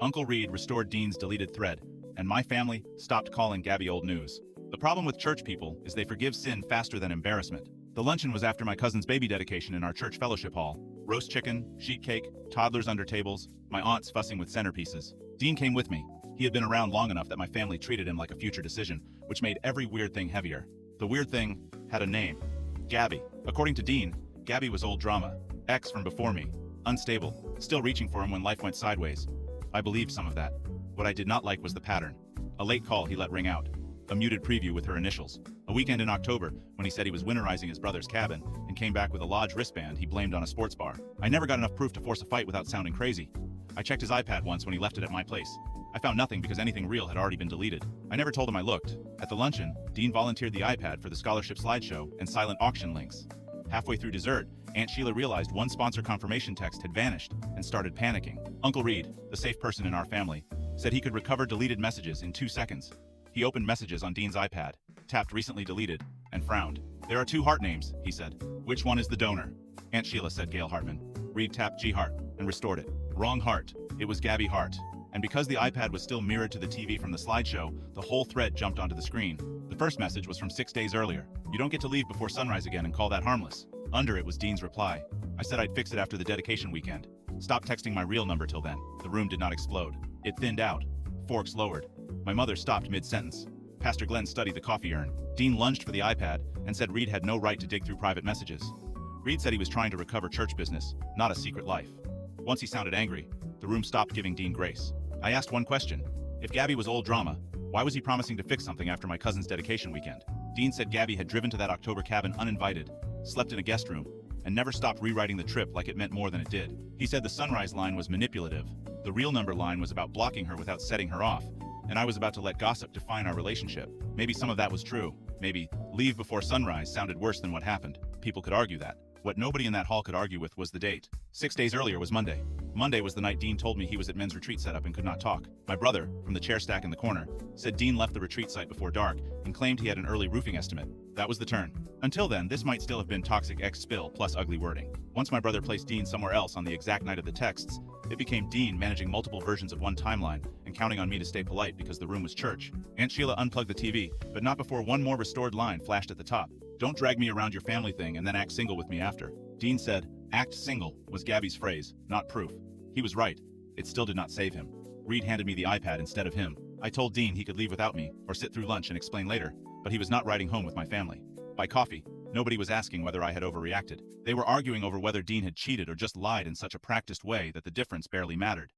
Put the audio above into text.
Uncle Reed restored Dean's deleted thread, and my family stopped calling Gabby old news. The problem with church people is they forgive sin faster than embarrassment. The luncheon was after my cousin's baby dedication in our church fellowship hall. Roast chicken, sheet cake, toddlers under tables, my aunts fussing with centerpieces. Dean came with me. He had been around long enough that my family treated him like a future decision, which made every weird thing heavier. The weird thing had a name. Gabby. According to Dean, Gabby was old drama. Ex from before me. Unstable. Still reaching for him when life went sideways. I believed some of that. What I did not like was the pattern. A late call he let ring out. A muted preview with her initials. A weekend in October, when he said he was winterizing his brother's cabin, and came back with a Lodge wristband he blamed on a sports bar. I never got enough proof to force a fight without sounding crazy. I checked his iPad once when he left it at my place. I found nothing because anything real had already been deleted. I never told him I looked. At the luncheon, Dean volunteered the iPad for the scholarship slideshow and silent auction links. Halfway through dessert, Aunt Sheila realized one sponsor confirmation text had vanished and started panicking. Uncle Reed, the safe person in our family, said he could recover deleted messages in 2 seconds. He opened messages on Dean's iPad, tapped recently deleted, and frowned. There are 2 heart names, he said. Which one is the donor? Aunt Sheila said Gail Hartman. Reed tapped G Hart and restored it. Wrong Hart. It was Gabby Hart. And because the iPad was still mirrored to the TV from the slideshow, the whole thread jumped onto the screen. The first message was from 6 days earlier. You don't get to leave before sunrise again and call that harmless. Under it was Dean's reply. I said I'd fix it after the dedication weekend. Stop texting my real number till then. The room did not explode. It thinned out. Forks lowered. My mother stopped mid-sentence. Pastor Glenn studied the coffee urn. Dean lunged for the iPad and said Reed had no right to dig through private messages. Reed said he was trying to recover church business, not a secret life. Once he sounded angry, the room stopped giving Dean grace. I asked one question. If Gabby was old drama, why was he promising to fix something after my cousin's dedication weekend? Dean said Gabby had driven to that October cabin uninvited, slept in a guest room, and never stopped rewriting the trip like it meant more than it did. He said the sunrise line was manipulative. The real number line was about blocking her without setting her off, and I was about to let gossip define our relationship. Maybe some of that was true. Maybe leave before sunrise sounded worse than what happened. People could argue that. What nobody in that hall could argue with was the date. 6 days earlier was Monday. Monday was the night Dean told me he was at men's retreat setup and could not talk. My brother, from the chair stack in the corner, said Dean left the retreat site before dark and claimed he had an early roofing estimate. That was the turn. Until then, this might still have been toxic X spill plus ugly wording. Once my brother placed Dean somewhere else on the exact night of the texts, it became Dean managing multiple versions of one timeline and counting on me to stay polite because the room was church. Aunt Sheila unplugged the TV, but not before one more restored line flashed at the top. Don't drag me around your family thing and then act single with me after. Dean said, act single was Gabby's phrase, not proof. He was right. It still did not save him. Reed handed me the iPad instead of him. I told Dean he could leave without me or sit through lunch and explain later, but he was not riding home with my family. By coffee, nobody was asking whether I had overreacted. They were arguing over whether Dean had cheated or just lied in such a practiced way that the difference barely mattered.